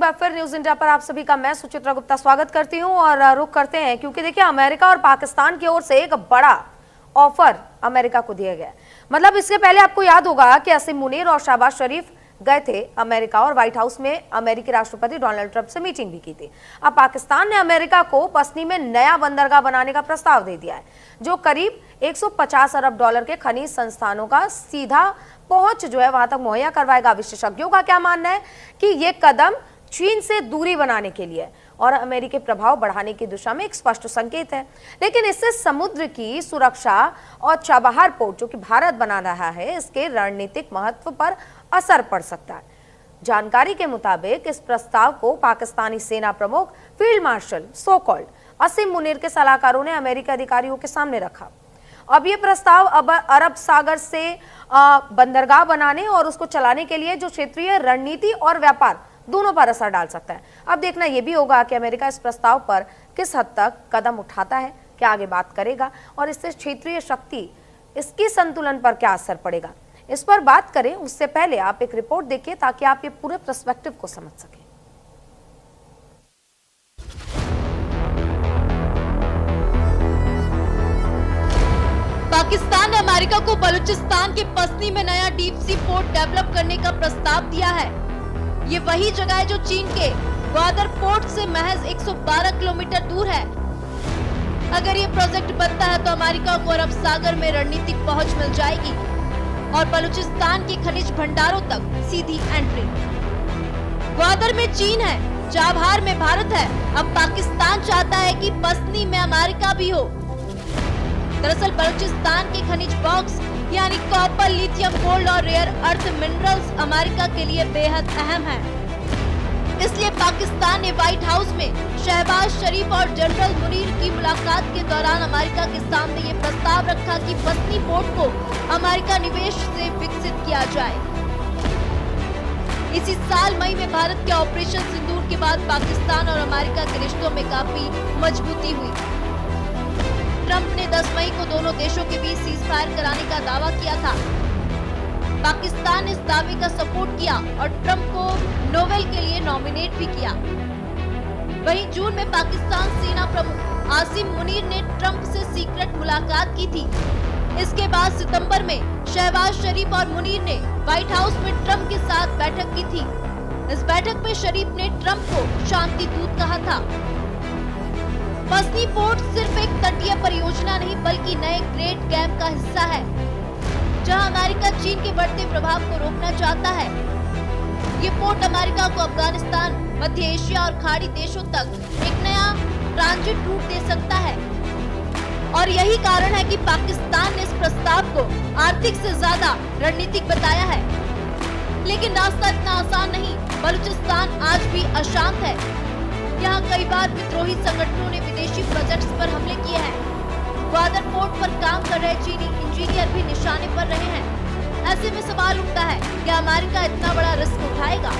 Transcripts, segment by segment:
बार फिर news India पर आप सभी का मैं सुचित्रा गुप्ता स्वागत करती हूं और रुख करते हैं क्योंकि देखिए अमेरिका और पाकिस्तान की ओर से एक बड़ा ऑफर अमेरिका को दिया गया है। मतलब इसके पहले आपको याद होगा कि असीम मुनीर और शहबाज शरीफ गए थे अमेरिका और व्हाइट हाउस में अमेरिकी राष्ट्रपति डोनाल्ड ट्रंप से मीटिंग भी की थी। अब पाकिस्तान ने अमेरिका को पसनी में नया बंदरगाह बनाने का प्रस्ताव दे दिया है जो करीब 150 अरब डॉलर के खनिज संस्थानों का सीधा पहुंच जो है वहां तक मुहैया करवाएगा। विशेषज्ञों का क्या मानना है कि यह कदम चीन से दूरी बनाने के लिए और अमेरिकी प्रभाव बढ़ाने की दिशा में एक स्पष्ट संकेत है, लेकिन इससे समुद्र की सुरक्षा और चाबहार पोर्ट जो कि भारत बना रहा है इसके रणनीतिक महत्व पर असर पड़ सकता है। जानकारी के मुताबिक इस प्रस्ताव को पाकिस्तानी सेना प्रमुख फील्ड मार्शल सो कॉल्ड असीम मुनीर के सलाहकारों ने अमेरिकी अधिकारियों के सामने रखा। अब ये प्रस्ताव अब अरब सागर से बंदरगाह बनाने और उसको चलाने के लिए जो क्षेत्रीय रणनीति और व्यापार दोनों पर असर डाल सकता है। अब देखना यह भी होगा कि अमेरिका इस प्रस्ताव पर किस हद तक कदम उठाता है, क्या आगे बात करेगा और इससे क्षेत्रीय शक्ति इसकी संतुलन पर क्या असर पड़ेगा। इस पर बात करें उससे पहले आप एक रिपोर्ट देखिए ताकि आप ये पूरे पर्सपेक्टिव को समझ सकें। पाकिस्तान ने अमेरिका को बलूचिस्तान के पसनी में नया डीप सी पोर्ट डेवलप करने का प्रस्ताव दिया है। ये वही जगह है जो चीन के ग्वादर पोर्ट से महज 112 किलोमीटर दूर है। अगर ये प्रोजेक्ट बनता है तो अमेरिका को अरब सागर में रणनीतिक पहुंच मिल जाएगी और बलूचिस्तान के खनिज भंडारों तक सीधी एंट्री। ग्वादर में चीन है, चाबहार में भारत है। अब पाकिस्तान चाहता है कि पसनी में अमेरिका भी हो। दरअसल बलूचिस्तान के खनिज बॉक्स यानी कॉपर, लिथियम, गोल्ड और रेयर अर्थ मिनरल्स अमेरिका के लिए बेहद अहम है। इसलिए पाकिस्तान ने व्हाइट हाउस में शहबाज शरीफ और जनरल मुनीर की मुलाकात के दौरान अमेरिका के सामने ये प्रस्ताव रखा कि पसनी पोर्ट को अमेरिका निवेश से विकसित किया जाए। इसी साल मई में भारत के ऑपरेशन सिंदूर के बाद पाकिस्तान और अमेरिका के रिश्तों में काफी मजबूती हुई। ट्रंप ने 10 मई को दोनों देशों के बीच सीज फायर कराने का दावा किया था। पाकिस्तान ने इस दावे का सपोर्ट किया और ट्रंप को नोबेल के लिए नॉमिनेट भी किया। वहीं जून में पाकिस्तान सेना प्रमुख आसिम मुनीर ने ट्रंप से सीक्रेट मुलाकात की थी। इसके बाद सितंबर में शहबाज शरीफ और मुनीर ने व्हाइट हाउस में ट्रंप के साथ बैठक की थी। इस बैठक में शरीफ ने ट्रंप को शांति दूत कहा था। पसनी पोर्ट सिर्फ एक तटीय परियोजना नहीं बल्कि नए ग्रेट गेम का हिस्सा है जहां अमेरिका चीन के बढ़ते प्रभाव को रोकना चाहता है। ये पोर्ट अमेरिका को अफगानिस्तान, मध्य एशिया और खाड़ी देशों तक एक नया ट्रांजिट रूट दे सकता है और यही कारण है कि पाकिस्तान ने इस प्रस्ताव को आर्थिक से ज्यादा रणनीतिक बताया है। लेकिन रास्ता इतना आसान नहीं। बलूचिस्तान आज भी अशांत है। यहाँ कई बार विद्रोही संगठनों ने विदेशी प्रोजेक्ट्स पर हमले किए हैं। ग्वादर पोर्ट पर काम कर रहे चीनी इंजीनियर भी निशाने पर रहे हैं। ऐसे में सवाल उठता है कि अमेरिका इतना बड़ा रिस्क उठाएगा?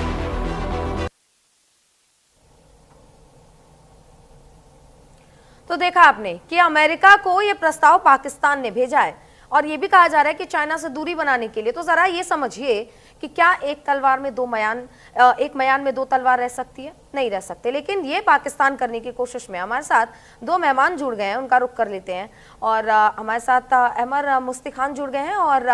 तो देखा आपने कि अमेरिका को यह प्रस्ताव पाकिस्तान ने भेजा है और यह भी कहा जा रहा है कि चाइना से दूरी बनाने के लिए। तो जरा ये समझिए कि क्या एक तलवार में एक मयान में दो तलवार रह सकती है? नहीं रह सकते। लेकिन ये पाकिस्तान करने की कोशिश में हमारे साथ दो मेहमान जुड़ गए हैं, उनका रुख कर लेते हैं। और हमारे साथ अहमर मुफ्ती खान जुड़ गए हैं और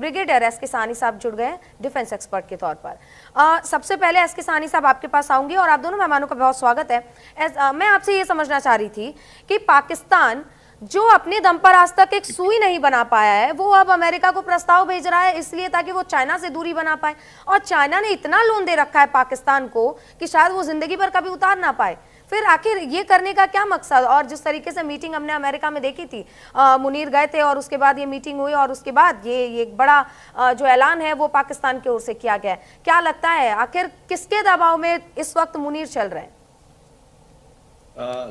ब्रिगेडियर एस के सानी साहब जुड़ गए हैं डिफेंस एक्सपर्ट के तौर पर। सबसे पहले एस के सानी साहब आपके पास आऊंगी और आप दोनों मेहमानों का बहुत स्वागत है। मैं आपसे ये समझना चाह रही थी कि पाकिस्तान जो अपने दम पर आज तक एक सुई नहीं बना पाया है वो अब अमेरिका को प्रस्ताव भेज रहा है इसलिए ताकि वो चाइना से दूरी बना पाए। और चाइना ने इतना लोन दे रखा है पाकिस्तान को कि शायद वो जिंदगी भर कभी उतार ना पाए। फिर आखिर ये करने का क्या मकसद? और जिस तरीके से मीटिंग हमने अमेरिका में देखी थी, मुनीर गए थे और उसके बाद ये मीटिंग हुई और उसके बाद ये एक बड़ा जो ऐलान है वो पाकिस्तान की ओर से किया गया है। क्या लगता है आखिर किसके दबाव में इस वक्त मुनीर चल रहे हैं?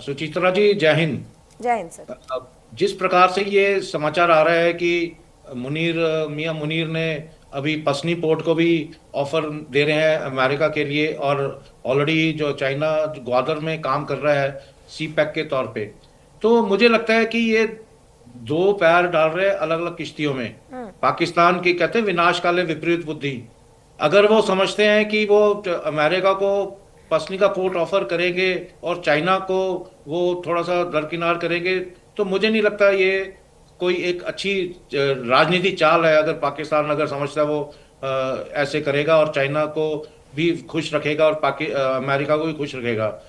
सुचित्रा जी, जय हिंद। जय हिंद सर। जिस प्रकार से ये समाचार आ रहा है कि मियां मुनीर ने अभी पसनी पोर्ट को भी ऑफर दे रहे हैं अमेरिका के लिए और ऑलरेडी जो चाइना ग्वादर में काम कर रहा है सी पैक के तौर पे, तो मुझे लगता है कि ये दो पैर डाल रहे हैं अलग अलग किश्तियों में। पाकिस्तान की कहते हैं विनाश काले विपरीत बुद्धि। अगर वो समझते हैं कि वो अमेरिका को पसनी का पोर्ट ऑफर करेंगे और चाइना को वो थोड़ा सा दरकिनार करेंगे, तो मुझे नहीं लगता ये कोई एक अच्छी राजनीति चाल है। अगर पाकिस्तान अगर समझता है वो ऐसे करेगा और चाइना को भी खुश रखेगा और अमेरिका को भी खुश रखेगा।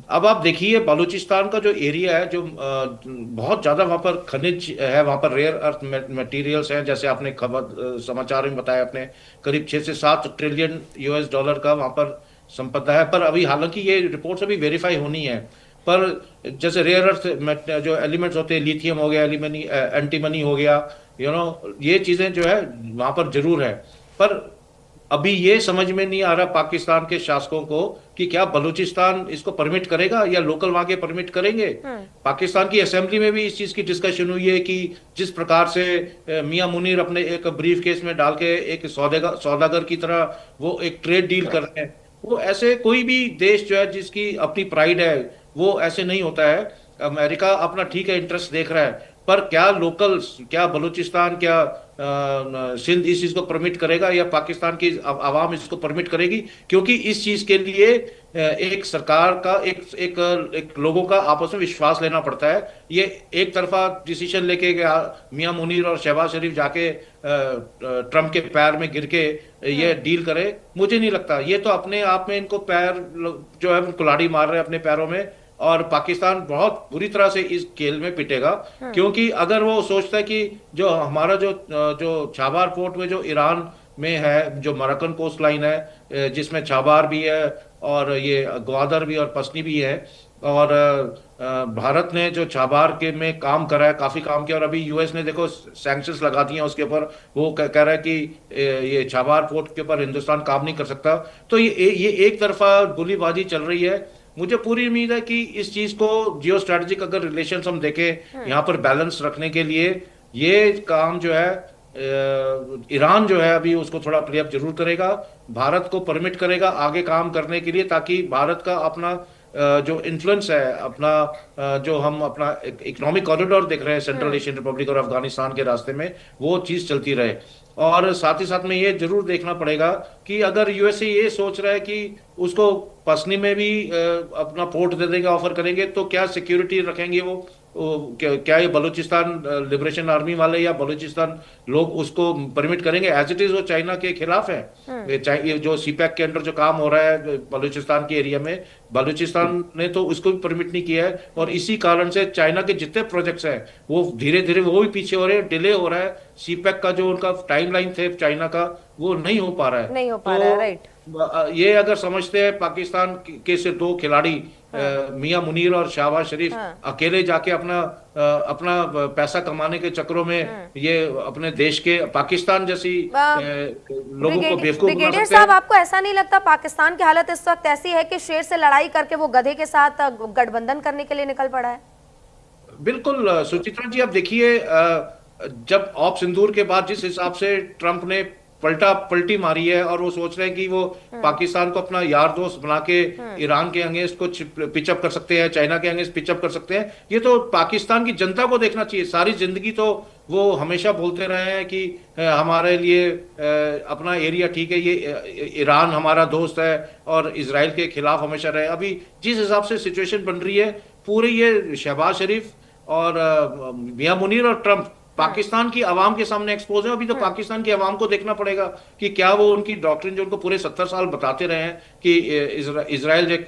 अब आप देखिए बलूचिस्तान का जो एरिया है, जो बहुत ज्यादा वहां पर खनिज है, वहां पर रेयर अर्थ मटेरियल्स हैं, जैसे आपने खबर समाचार में बताया, अपने करीब 6 से 7 ट्रिलियन US डॉलर का वहां पर संपदा है। पर अभी हालांकि ये रिपोर्ट्स अभी वेरीफाई होनी है, पर जैसे रेयर अर्थ जो एलिमेंट्स होते हैं, लिथियम हो गया, एंटीमनी हो गया, ये चीजें जो है वहां पर जरूर है। पर अभी ये समझ में नहीं आ रहा पाकिस्तान के शासकों को कि क्या बलूचिस्तान इसको परमिट करेगा या लोकल वहां के परमिट करेंगे। पाकिस्तान की असेंबली में भी इस चीज की डिस्कशन हुई है कि जिस प्रकार से मियां मुनीर अपने एक ब्रीफ केस में डाल के एक सौदागर की तरह वो एक ट्रेड डील कर रहे हैं, वो ऐसे कोई भी देश जो है जिसकी अपनी प्राइड है वो ऐसे नहीं होता है। अमेरिका अपना ठीक है इंटरेस्ट देख रहा है, पर क्या लोकल्स, क्या बलूचिस्तान, क्या सिंध इस चीज को परमिट करेगा या पाकिस्तान की आवाम इसको परमिट करेगी? क्योंकि इस चीज के लिए एक सरकार का एक लोगों का आपस में विश्वास लेना पड़ता है। ये एक तरफा डिसीजन लेके मियां मुनीर और शहबाज शरीफ जाके ट्रंप के पैर में गिर के ये डील करे, मुझे नहीं लगता। ये तो अपने आप में इनको पैर जो है कुल्हाड़ी मार रहे हैं अपने पैरों में, और पाकिस्तान बहुत बुरी तरह से इस खेल में पिटेगा। क्योंकि अगर वो सोचता है कि जो हमारा जो छाबार पोर्ट में जो ईरान में है, जो मरकन कोस्ट लाइन है, जिसमें छाबार भी है और ये ग्वादर भी और पसनी भी है, और भारत ने जो छाबार के में काम करा है, काफी काम किया, और अभी US ने देखो सैंक्शंस लगा दिए हैं उसके ऊपर। वो कह रहा है कि ये छाबार पोर्ट के ऊपर हिंदुस्तान काम नहीं कर सकता। तो ये एक तरफा गुलीबाजी चल रही है। मुझे पूरी उम्मीद है कि इस चीज को जियो स्ट्रेटेजिक अगर रिलेशंस हम देखें यहाँ पर बैलेंस रखने के लिए, ये काम जो है ईरान जो है अभी उसको थोड़ा प्ले अप जरूर करेगा, भारत को परमिट करेगा आगे काम करने के लिए, ताकि भारत का अपना जो इन्फ्लुएंस है, अपना जो हम अपना इकोनॉमिक कॉरिडोर देख रहे हैं सेंट्रल एशियन रिपब्लिक और अफगानिस्तान के रास्ते में, वो चीज चलती रहे। और साथ ही साथ में ये जरूर देखना पड़ेगा कि अगर USA ये सोच रहा है कि उसको पसनी में भी अपना पोर्ट दे देंगे, ऑफर करेंगे, तो क्या सिक्योरिटी रखेंगे वो क्या ये बलूचिस्तान लिबरेशन आर्मी वाले या बलूचिस्तान लोग उसको परमिट करेंगे? एज इट इज वो चाइना के खिलाफ है। ये जो CPEC के अंडर जो काम हो रहा है बलूचिस्तान के एरिया में, बलूचिस्तान ने तो उसको भी परमिट नहीं किया है, और इसी कारण से चाइना के जितने प्रोजेक्ट्स हैं वो धीरे धीरे वो भी पीछे हो रहे हैं, डिले हो रहा है। CPEC का जो उनका टाइमलाइन थे चाइना का, वो नहीं हो पा रहा है। नहीं हो पा रहा है, राइट। ये अगर समझते हैं पाकिस्तान के से दो खिलाड़ी मियां मुनीर और शहबाज शरीफ अकेले जाके अपना पैसा कमाने के चक्रों में ये अपने देश के पाकिस्तान जैसी लोगों को बेवकूफ बना सकते हैं। साहब, आपको ऐसा नहीं लगता पाकिस्तान की हालत इस वक्त ऐसी है कि शेर से लड़ाई करके वो गधे के साथ गठबंधन करने के लिए निकल पड़ा है? बिल्कुल सुचित्रा जी, आप देखिए जब ऑप सिंदूर के बाद जिस हिसाब से ट्रंप ने पलटी मारी है, और वो सोच रहे हैं कि वो पाकिस्तान को अपना यार दोस्त बना के ईरान के अगेंस्ट को पिचअप कर सकते हैं, चाइना के अगेंस्ट पिचअप कर सकते हैं। ये तो पाकिस्तान की जनता को देखना चाहिए। सारी जिंदगी तो वो हमेशा बोलते रहे हैं कि हमारे लिए अपना एरिया ठीक है, ये ईरान हमारा दोस्त है, और इजराइल के खिलाफ हमेशा रहे। अभी जिस हिसाब से सिचुएशन बन रही है, पूरे ये शहबाज शरीफ और मियां मुनीर और ट्रंप पाकिस्तान की आवाम के सामने एक्सपोज है। अभी तो पाकिस्तान की आवाम को देखना पड़ेगा कि क्या वो उनकी डॉक्ट्रिन जो उनको पूरे 70 साल बताते रहे हैं कि इजराइल एक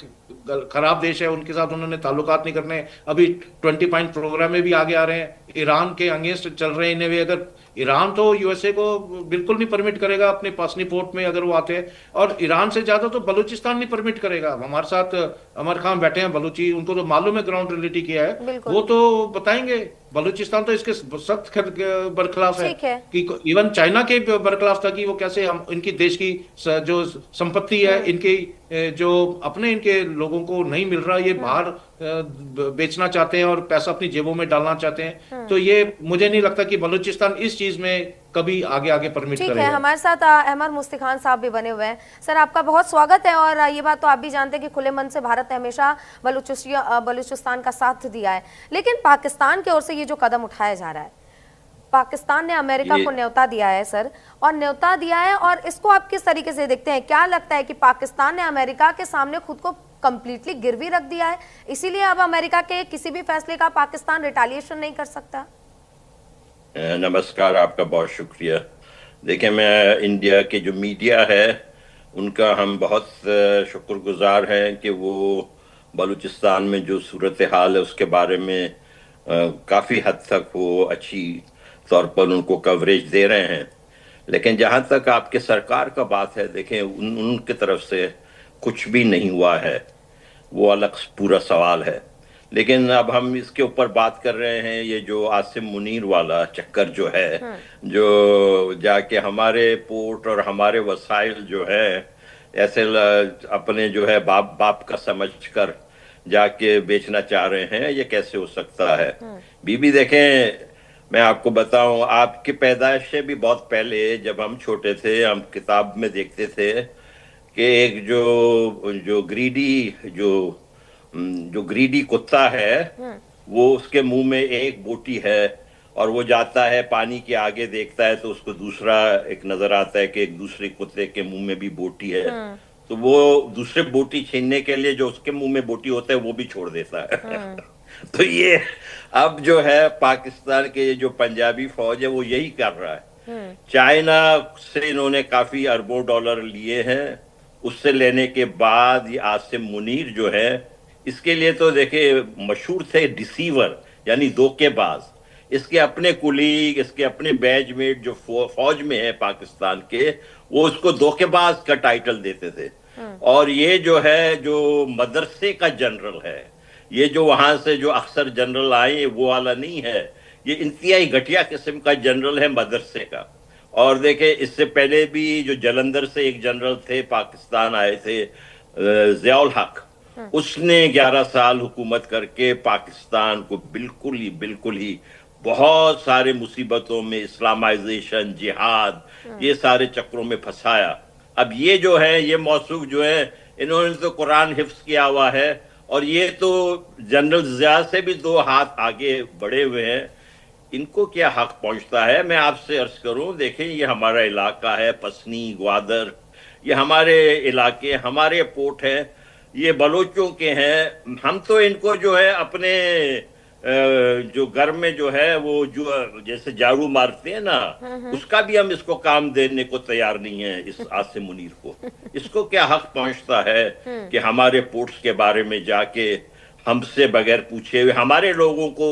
खराब देश है, उनके साथ उन्होंने ताल्लुकात नहीं करने, अभी 20 पॉइंट प्रोग्राम में भी आगे आ रहे हैं, ईरान के अगेंस्ट चल रहे हैं इन्हें भी। अगर ईरान तो USA को बिल्कुल नहीं परमिट करेगा अपने पासनी पोर्ट में अगर वो आते हैं, और ईरान से ज्यादा तो बलूचिस्तान नहीं परमिट करेगा। हमारे साथ अमर खान बैठे हैं बलूची, उनको तो मालूम है ग्राउंड रियलिटी क्या है, वो तो बताएंगे। बलूचिस्तान तो इसके सख्त बरखिलाफ है कि इवन चाइना के बरखिलाफ था कि वो कैसे हम इनकी देश की जो संपत्ति है, इनकी जो अपने इनके लोगों को नहीं मिल रहा, ये बाहर बेचना चाहते हैं और पैसा अपनी जेबों में डालना चाहते हैं। तो ये मुझे नहीं लगता कि बलूचिस्तान इस चीज में कभी आगे परमिट करेगा। ठीक है, हमारे साथ अहमद मुस्तिखान साहब भी बने हुए हैं। सर, आपका बहुत स्वागत है। और ये बात तो आप भी जानते हैं कि खुले मन से भारत ने हमेशा बलूचिस्तान का साथ दिया है, लेकिन पाकिस्तान की ओर से ये जो कदम उठाया जा रहा है, पाकिस्तान ने अमेरिका को न्योता दिया है सर, और न्योता दिया है, और इसको आप किस तरीके से देखते हैं? क्या लगता है कि पाकिस्तान ने अमेरिका के सामने खुद को कंप्लीटली गिरवी रख दिया है, इसीलिए अब अमेरिका के किसी भी फैसले का पाकिस्तान रिटालिएशन नहीं कर सकता? नमस्कार, आपका बहुत शुक्रिया। देखिए, मैं इंडिया के जो मीडिया है उनका हम बहुत शुक्रगुजार हैं कि वो बलूचिस्तान में जो सूरत हाल है उसके बारे में काफ़ी हद तक वो अच्छी तौर पर उनको कवरेज दे रहे हैं। लेकिन जहाँ तक आपके सरकार का बात है, देखें उनकी तरफ से कुछ भी नहीं हुआ है, वो अलग पूरा सवाल है। लेकिन अब हम इसके ऊपर बात कर रहे हैं, ये जो आसिम मुनीर वाला चक्कर जो है, जो जाके हमारे पोर्ट और हमारे वसाइल जो है ऐसे अपने जो है बाप का समझकर जाके बेचना चाह रहे हैं, ये कैसे हो सकता है? बीबी देखें, मैं आपको बताऊं, आपकी पैदाइश से भी बहुत पहले जब हम छोटे थे, हम किताब में देखते थे कि एक जो ग्रीडी कुत्ता है, वो उसके मुंह में एक बोटी है और वो जाता है पानी के आगे, देखता है तो उसको दूसरा एक नजर आता है कि एक दूसरे कुत्ते के मुंह में भी बोटी है, तो वो दूसरे बोटी छीनने के लिए जो उसके मुंह में बोटी होता है वो भी छोड़ देता है। तो ये अब जो है पाकिस्तान के जो पंजाबी फौज है वो यही कर रहा है। चाइना से इन्होंने काफी अरबों डॉलर लिए हैं, उससे लेने के बाद ये आसिम मुनीर जो है, इसके लिए तो देखिए मशहूर थे डिसीवर, यानी धोखेबाज। इसके अपने कुलीग, इसके अपने बैचमेट जो फौज में है पाकिस्तान के, वो उसको धोखेबाज का टाइटल देते थे। और ये जो है जो मदरसे का जनरल है, ये जो वहां से जो अक्सर जनरल आए वो वाला नहीं है, ये इंतहाई घटिया किस्म का जनरल है मदरसे का। और देखे, इससे पहले भी जो जलंधर से एक जनरल थे पाकिस्तान आए थे, ज़ियाउल हक, उसने 11 साल हुकूमत करके पाकिस्तान को बिल्कुल ही बहुत सारे मुसीबतों में, इस्लामाइजेशन, जिहाद, ये सारे चक्रों में फंसाया। अब ये जो है, ये मौसूफ जो है, इन्होंने तो कुरान हिफ्ज किया हुआ है, और ये तो जनरल ज़िया से भी 2 हाथ आगे बढ़े हुए हैं। इनको क्या हक पहुंचता है? मैं आपसे अर्ज करूं, देखें, ये हमारा इलाका है, पसनी, ग्वादर, ये हमारे इलाके, हमारे पोर्ट है, ये बलोचों के हैं। हम तो इनको जो है अपने जो घर में जो है वो जो जैसे झाड़ू मारते हैं ना, उसका भी हम इसको काम देने को तैयार नहीं है इस आसिम मुनीर को। इसको क्या हक पहुंचता है कि हमारे पोर्ट्स के बारे में जाके हमसे बगैर पूछे हुए हमारे लोगों को,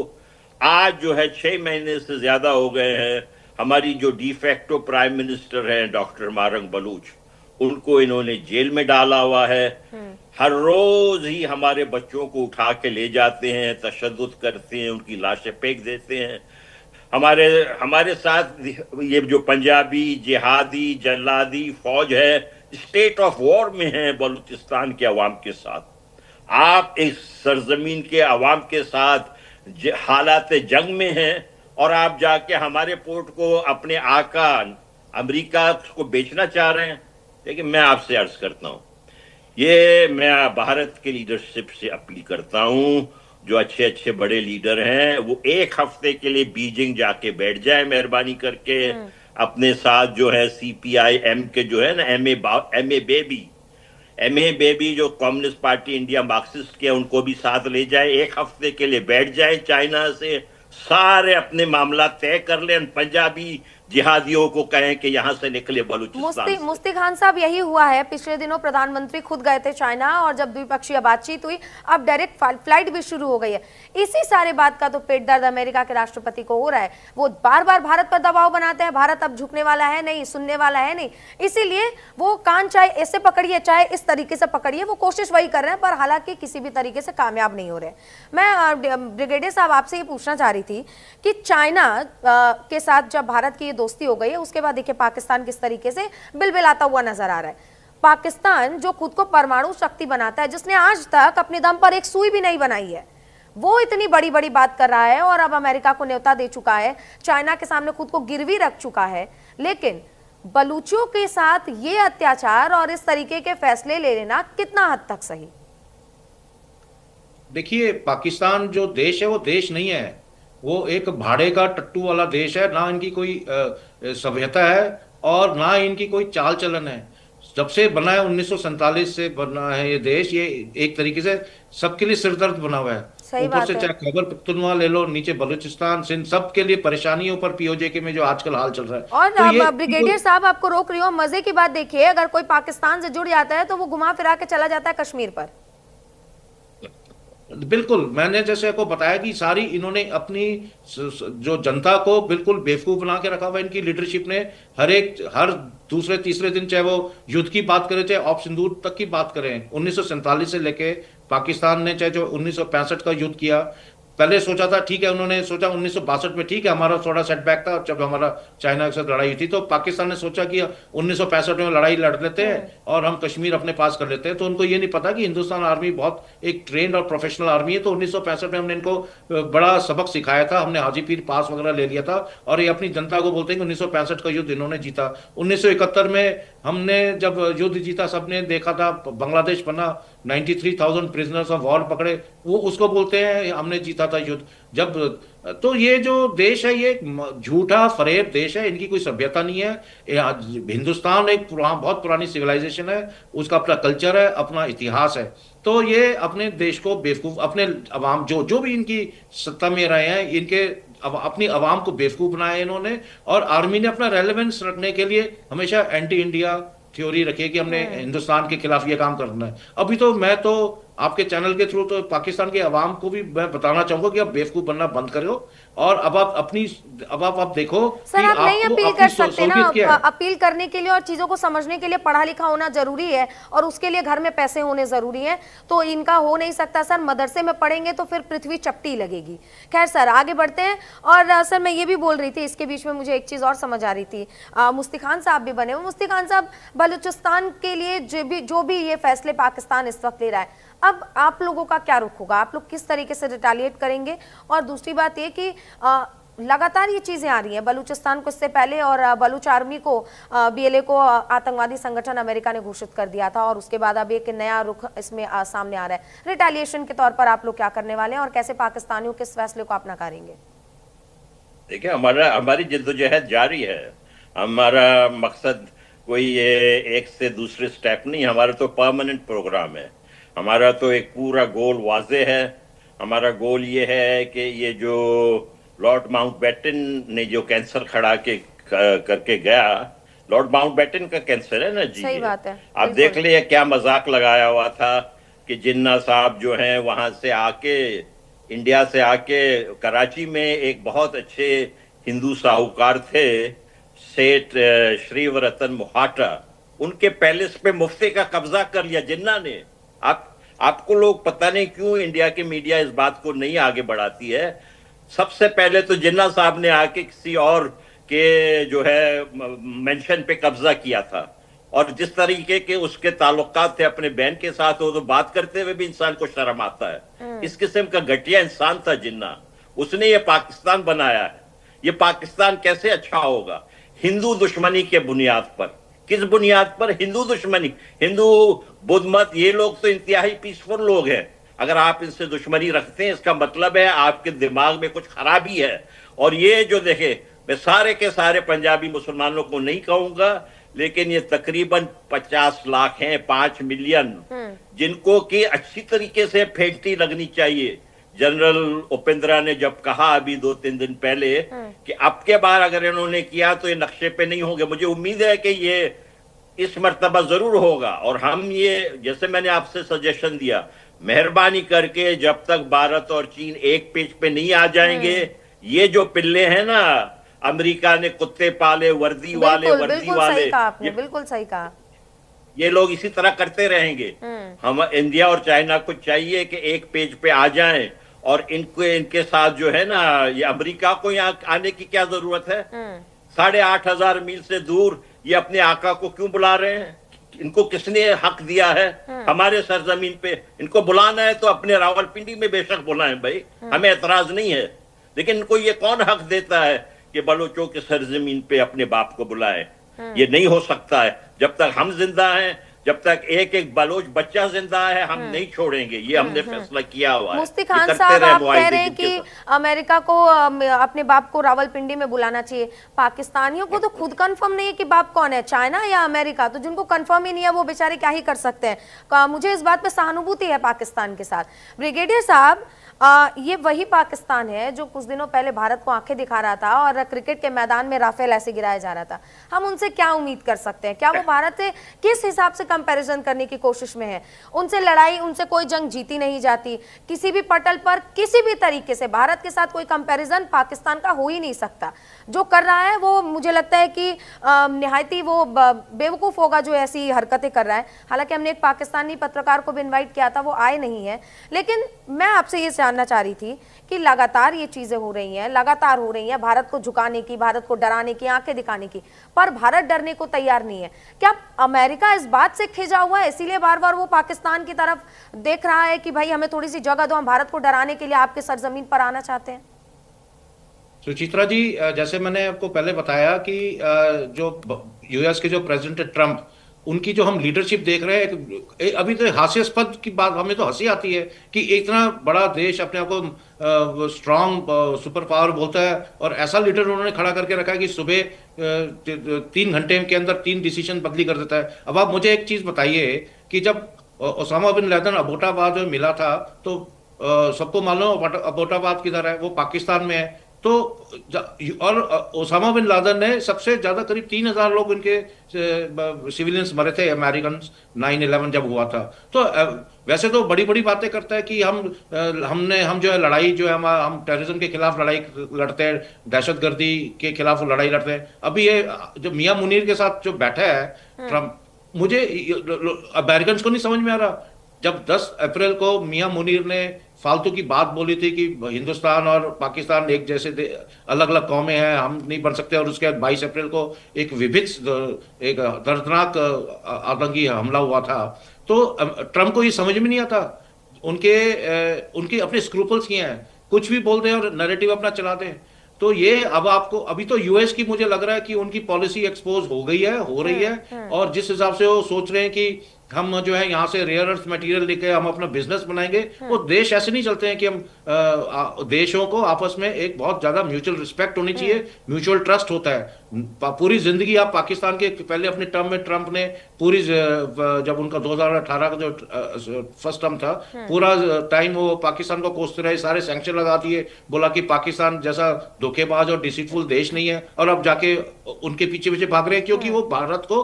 आज जो है 6 महीने से ज्यादा हो गए हैं, हमारी जो डिफेक्टो प्राइम मिनिस्टर हैं डॉक्टर मारंग बलूच, उनको इन्होंने जेल में डाला हुआ है। हर रोज ही हमारे बच्चों को उठा के ले जाते हैं, तशद्दुद करते हैं, उनकी लाशें फेंक देते हैं। हमारे साथ ये जो पंजाबी जिहादी जल्लादी फौज है, स्टेट ऑफ वॉर में है बलूचिस्तान के अवाम के साथ। आप इस सरजमीन के अवाम के साथ हालात जंग में हैं, और आप जाके हमारे पोर्ट को अपने आका अमेरिका को बेचना चाह रहे हैं। लेकिन मैं आपसे अर्ज करता हूं, ये मैं भारत के लीडरशिप से अपील करता हूं, जो अच्छे बड़े लीडर हैं वो 1 हफ्ते के लिए बीजिंग जाके बैठ जाए मेहरबानी करके। अपने साथ जो है CPI-M के जो है ना एमए बेबी जो कम्युनिस्ट पार्टी इंडिया मार्क्सिस्ट के, उनको भी साथ ले जाए, 1 हफ्ते के लिए बैठ जाए, चाइना से सारे अपने मामला तय कर लें, पंजाबी जिहादियों को कहें कि यहां से निकले बलूचिस्तान। मुफ्ती खान साहब, यही हुआ है। पिछले दिनों प्रधानमंत्री खुद गए थे चाइना, और जब द्विपक्षीय बातचीत हुई, अब डायरेक्ट फ्लाइट भी शुरू हो गई है। इसी सारे बात का तो पेट दर्द अमेरिका के राष्ट्रपति को हो रहा है। वो बार बार भारत पर दबाव बनाते हैं, भारत अब झुकने वाला है नहीं, सुनने वाला है नहीं, इसीलिए वो कान चाहे ऐसे पकड़िए चाहे इस तरीके से पकड़िए, वो कोशिश वही कर रहे हैं, पर हालांकि किसी भी तरीके से कामयाब नहीं हो रहे। मैं ब्रिगेडियर साहब आपसे ये पूछना चाह रही थी कि चाइना के साथ जब भारत की दोस्ती हो गई है, उसके बाद देखिए पाकिस्तान किस तरीके से बिलबिलाता हुआ नजर आ रहा है। पाकिस्तान जो खुद को परमाणु शक्ति बनाता है, जिसने आज तक अपने दम पर एक सुई भी नहीं बनाई है, वो इतनी बड़ी बड़ी बात कर रहा है, और अब अमेरिका को न्योता दे चुका है, चाइना के सामने खुद को गिरवी रख चुका है। लेकिन बलूचियों के साथ ये अत्याचार और इस तरीके के फैसले ले लेना कितना हद तक सही? देखिए, पाकिस्तान जो देश है वो देश नहीं है, वो एक भाड़े का टट्टू वाला देश है, ना इनकी कोई सभ्यता है और ना इनकी कोई चाल चलन है। जब से बना है 1947 से बना है ये देश, ये एक तरीके से सबके लिए सिरदर्द बना हुआ है। सही ऊपर बात से है। चाहे खैबर पख्तूनख्वा ले लो, नीचे बलूचिस्तान, सिंध, सबके लिए परेशानियों पर पीओजे में जो आजकल हाल चल रहा है। और तो ये ब्रिगेडियर साहब आपको रोक रही हूँ, मजे की बात देखिए, अगर कोई पाकिस्तान से जुड़ जाता है तो वो घुमा फिरा के चला जाता है कश्मीर पर। बिल्कुल, मैंने जैसे आपको बताया कि सारी इन्होंने अपनी जो जनता को बिल्कुल बेवकूफ बना के रखा हुआ इनकी लीडरशिप ने। हर दूसरे तीसरे दिन, चाहे वो युद्ध की बात करें, चाहे ऑप सिंदूर तक की बात करें, 1947 से लेके पाकिस्तान ने चाहे जो 1965 का युद्ध किया, पहले सोचा था ठीक है, उन्होंने सोचा 1962 में ठीक है, हमारा थोड़ा सेटबैक था जब हमारा चाइना के साथ लड़ाई हुई थी, तो पाकिस्तान ने सोचा कि 1965 में लड़ाई लड़ लेते हैं और हम कश्मीर अपने पास कर लेते हैं। तो उनको ये नहीं पता कि हिंदुस्तान आर्मी बहुत एक ट्रेंड और प्रोफेशनल आर्मी है। तो 1965 में हमने इनको बड़ा सबक सिखाया था, हमने हाजीपीर पास वगैरह ले लिया था, और ये अपनी जनता को बोलते हैं कि 1965 का युद्ध इन्होंने जीता। 1971 में हमने जब युद्ध जीता, सबने देखा था, बांग्लादेश बना, 93,000 प्रिजनर्स ऑफ वॉर पकड़े, वो उसको बोलते हैं हमने जीता था युद्ध। जब तो ये जो देश है ये झूठा फरेब देश है, इनकी कोई सभ्यता नहीं है। हिंदुस्तान एक बहुत पुरानी सिविलाइजेशन है, उसका अपना कल्चर है, अपना इतिहास है। तो ये अपने देश को बेवकूफ, अपने अवाम जो भी इनकी सत्ता में रहे हैं, इनके अपनी अवाम को बेवकूफ बनाया है इन्होंने। और आर्मी ने अपना रेलेवेंस रखने के लिए हमेशा एंटी इंडिया थ्योरी रखी है कि हमने हिंदुस्तान के खिलाफ ये काम करना है। अभी तो मैं तो आपके चैनल के थ्रू तो पाकिस्तान के अवाम को भी मैं बताना चाहूंगा कि आप बेवकूफ बनना बंद करो, और अब आप देखो सर, कि आप नहीं आपको अपील अपनी कर सकते ना, सहूलियत क्या है। अपील करने के लिए और चीजों को समझने के लिए पढ़ा लिखा होना जरूरी है, और उसके लिए घर में पैसे होने जरूरी है। तो इनका हो नहीं सकता सर, मदरसे में पढ़ेंगे तो फिर पृथ्वी चपटी लगेगी। खैर सर, आगे बढ़ते हैं। और सर, मैं ये भी बोल रही थी, इसके बीच में मुझे एक चीज और समझ आ रही थी। मुफ्ती खान साहब भी बने हुए। मुफ्ती खान साहब, बलूचिस्तान के लिए जो भी ये फैसले पाकिस्तान इस वक्त ले रहा है, अब आप लोगों का क्या रुख होगा? आप लोग किस तरीके से रिटेलिएट करेंगे? और दूसरी बात ये कि लगातार ये चीजें आ रही हैं, बलूचिस्तान को इससे पहले और बलूच आर्मी को, BLA को आतंकवादी संगठन अमेरिका ने घोषित कर दिया था, और उसके बाद अब एक नया रुख इसमें सामने आ रहा है। रिटेलिएशन के तौर पर आप लोग क्या करने वाले हैं और कैसे पाकिस्तानियों के इस फैसले को आप नकारेंगे? देखिए, हमारी जद्दोजहद जारी है। हमारा मकसद कोई ये एक से दूसरे स्टेप नहीं, हमारा तो परमानेंट प्रोग्राम है। हमारा तो एक पूरा गोल वाजे है। हमारा गोल ये है कि ये जो लॉर्ड माउंटबेटन ने जो कैंसर खड़ा करके गया, लॉर्ड माउंटबेटन का कैंसर है ना जी, सही बात है। आप देख लिए क्या मजाक लगाया हुआ था कि जिन्ना साहब जो हैं वहां से आके, इंडिया से आके, कराची में एक बहुत अच्छे हिंदू साहूकार थे, सेठ श्रीवरतन मोहाटा, उनके पैलेस पे मुफ्ती का कब्जा कर लिया जिन्ना ने। आपको लोग पता नहीं क्यों इंडिया की मीडिया इस बात को नहीं आगे बढ़ाती है। सबसे पहले तो जिन्ना साहब ने आके किसी और के जो है मेंशन पे कब्जा किया था, और जिस तरीके के उसके ताल्लुकात थे अपने बहन के साथ, वो तो बात करते हुए भी इंसान को शर्म आता है। इस किस्म का घटिया इंसान था जिन्ना। उसने ये पाकिस्तान बनाया है। ये पाकिस्तान कैसे अच्छा होगा? हिंदू दुश्मनी के बुनियाद पर। किस बुनियाद पर? हिंदू दुश्मनी। हिंदू, बुद्ध मत, ये लोग तो इंतहाई पीसफुल लोग हैं। अगर आप इनसे दुश्मनी रखते हैं, इसका मतलब है आपके दिमाग में कुछ खराबी है। और ये जो देखे, मैं सारे के सारे पंजाबी मुसलमानों को नहीं कहूंगा, लेकिन ये तकरीबन 50 लाख हैं, 5 मिलियन, जिनको कि अच्छी तरीके से फेंकती लगनी चाहिए। जनरल उपेंद्रा ने जब कहा अभी 2-3 दिन पहले कि अब के बार अगर इन्होंने किया तो ये नक्शे पे नहीं होंगे, मुझे उम्मीद है कि ये इस मर्तबा जरूर होगा। और हम ये, जैसे मैंने आपसे सजेशन दिया, मेहरबानी करके जब तक भारत और चीन एक पेज पे नहीं आ जाएंगे, ये जो पिल्ले हैं ना, अमेरिका ने कुत्ते पाले, वर्दी वाले, बिल्कुल सही कहा। ये लोग इसी तरह करते रहेंगे। हम इंडिया और चाइना को चाहिए कि एक पेज पे आ जाएं, और इनके साथ जो है ना, ये अमेरिका को यहाँ आने की क्या जरूरत है? 8,500 मील से दूर ये अपने आका को क्यों बुला रहे हैं? इनको किसने हक दिया है हमारे सरजमीन पे? इनको बुलाना है तो अपने रावलपिंडी में बेशक बुलाएं भाई, हमें एतराज नहीं है, लेकिन इनको ये कौन हक देता है कि बलोचों के सरजमीन पे अपने बाप को बुलाएं? ये नहीं हो सकता है। जब तक हम जिंदा हैं, जब तक एक एक बलोच बच्चा जिंदा है, हम नहीं छोड़ेंगे। ये हमने फैसला किया हुआ है। मुफ्ती खान साहब, आप कह रहे हैं कि अमेरिका को अपने बाप को रावलपिंडी में बुलाना चाहिए। पाकिस्तानियों को तो खुद कंफर्म नहीं है कि बाप कौन है, चाइना या अमेरिका, तो जिनको कंफर्म ही नहीं है वो बेचारे क्या ही कर सकते हैं। मुझे इस बात पे सहानुभूति है पाकिस्तान के साथ। ब्रिगेडियर साहब, ये वही पाकिस्तान है जो कुछ दिनों पहले भारत को आंखें दिखा रहा था और क्रिकेट के मैदान में राफेल ऐसे गिराया जा रहा था। हम उनसे क्या उम्मीद कर सकते हैं? क्या वो भारत से किस हिसाब से कंपैरिजन करने की कोशिश में है? उनसे लड़ाई, उनसे कोई जंग जीती नहीं जाती किसी भी पटल पर, किसी भी तरीके से भारत के साथ कोई कंपैरिजन पाकिस्तान का हो ही नहीं सकता। जो कर रहा है वो मुझे लगता है कि निहायती वो बेवकूफ होगा जो ऐसी हरकतें कर रहा है। हालांकि हमने एक पाकिस्तानी पत्रकार को भी इन्वाइट किया था, वो आए नहीं है, लेकिन मैं आपसे ये जानना चाह रही थी कि लगातार ये चीजें हो रही हैं, लगातार हो रही हैं, भारत को झुकाने की, भारत को डराने की, आंखें दिखाने की, पर भारत डरने को तैयार नहीं है। क्या अमेरिका इस बात से खिंचा हुआ है, इसीलिए बार बार वो पाकिस्तान की तरफ देख रहा है कि भाई हमें थोड़ी सी जगह दो, हम भारत को डराने के लिए आपके सरजमीन पर आना चाहते हैं? सुचित्रा जी, जैसे मैंने आपको पहले बताया कि जो यूएस के जो प्रेसिडेंट ट्रंप, उनकी जो हम लीडरशिप देख रहे हैं, अभी तो हास्यास्पद की बात, हमें तो हंसी आती है कि इतना बड़ा देश अपने आप को स्ट्रांग सुपर पावर बोलता है और ऐसा लीडर उन्होंने खड़ा करके रखा है कि सुबह 3 घंटे के अंदर 3 डिसीजन बदली कर देता है। अब आप मुझे एक चीज बताइए कि जब ओसामा बिन लादेन अबोटाबाद में मिला था तो सबको मालूम अबोटाबाद किधर है, वो पाकिस्तान में है। तो और ओसामा बिन लादेन ने सबसे ज्यादा करीब 3000 लोग इनके सिविलियंस मरे थे अमेरिकन 9/11 जब हुआ था। तो वैसे तो बड़ी बड़ी बातें करता है कि हम जो है लड़ाई जो है हम टेररिज्म के खिलाफ लड़ाई लड़ते हैं, दहशतगर्दी के खिलाफ लड़ाई लड़ते हैं। अभी ये जो मियां मुनीर के साथ जो बैठा है ट्रंप, मुझे अमेरिकन को नहीं समझ में आ रहा। जब 10 अप्रैल को मियां मुनीर ने फालतू की बात बोली थी कि हिंदुस्तान और पाकिस्तान एक जैसे अलग अलग कौमें हैं, हम नहीं बन सकते, और उसके बाद 22 अप्रैल को एक विभत्स, एक दर्दनाक आतंकी हमला हुआ था, तो ट्रंप को ये समझ में नहीं आता। उनके अपने स्क्रूपल्स किए हैं, कुछ भी बोल दें और नैरेटिव अपना चला दें। तो ये अब आपको अभी तो यूएस की मुझे लग रहा है कि उनकी पॉलिसी एक्सपोज हो गई है, हो रही है, और जिस हिसाब से वो सोच रहे हैं कि हम जो है यहाँ से रेयर अर्थ मटेरियल लेके हम अपना बिजनेस बनाएंगे, वो देश ऐसे नहीं चलते हैं कि हम देशों को आपस में एक बहुत ज्यादा म्यूचुअल रिस्पेक्ट होनी चाहिए, म्यूचुअल ट्रस्ट होता है। पूरी जिंदगी आप पाकिस्तान के पहले अपने टर्म में ट्रंप ने पूरी, जब उनका 2018 का जो फर्स्ट टर्म था, पूरा टाइम वो पाकिस्तान को कोसते रहे, सारे सैंक्शन लगा दिए, बोला कि पाकिस्तान जैसा धोखेबाज और डिसीटफुल देश नहीं है, और अब जाके उनके पीछे पीछे भाग रहे हैं क्योंकि वो भारत को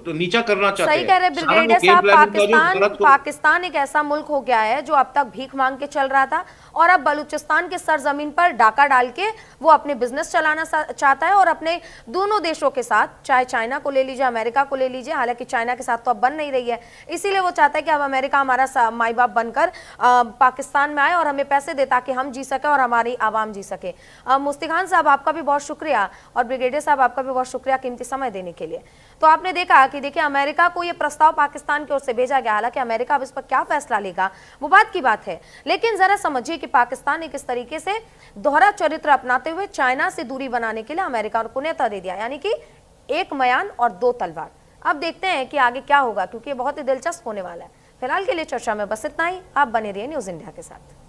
नीचा करना चाहते हैं। सही कह रहे ब्रिगेडियर साहब, पाकिस्तान एक ऐसा मुल्क हो गया है जो अब तक भीख मांग के चल रहा था और अब बलूचिस्तान के सरजमीन पर डाका डाल के वो अपने बिजनेस चलाना चाहता है, और अपने दोनों देशों के साथ, चाहे चाइना को ले लीजिए, अमेरिका को ले लीजिए, हालांकि चाइना के साथ तो अब बन नहीं रही है, इसीलिए वो चाहता है कि अब अमेरिका हमारा माई बाप बनकर पाकिस्तान में आए और हमें पैसे दे ताकि हम जी सके और हमारी आवाम जी सके। मुफ्ती खान साहब, आपका भी बहुत शुक्रिया, और ब्रिगेडियर साहब आपका भी बहुत शुक्रिया कीमती समय देने के लिए। तो आपने देखा कि देखिए अमेरिका को ये प्रस्ताव पाकिस्तान की ओर से भेजा गया, हालांकि अमेरिका अब इस पर क्या फैसला लेगा वो बात की बात है, लेकिन जरा समझिए कि पाकिस्तान ने किस तरीके से दोहरा चरित्र अपनाते हुए चाइना से दूरी बनाने के लिए अमेरिका को न्योता दे दिया, यानी कि एक मयान और 2 तलवार। अब देखते हैं कि आगे क्या होगा, क्योंकि ये बहुत ही दिलचस्प होने वाला है। फिलहाल के लिए चर्चा में बस इतना ही। आप बने रहिए न्यूज़ इंडिया के साथ।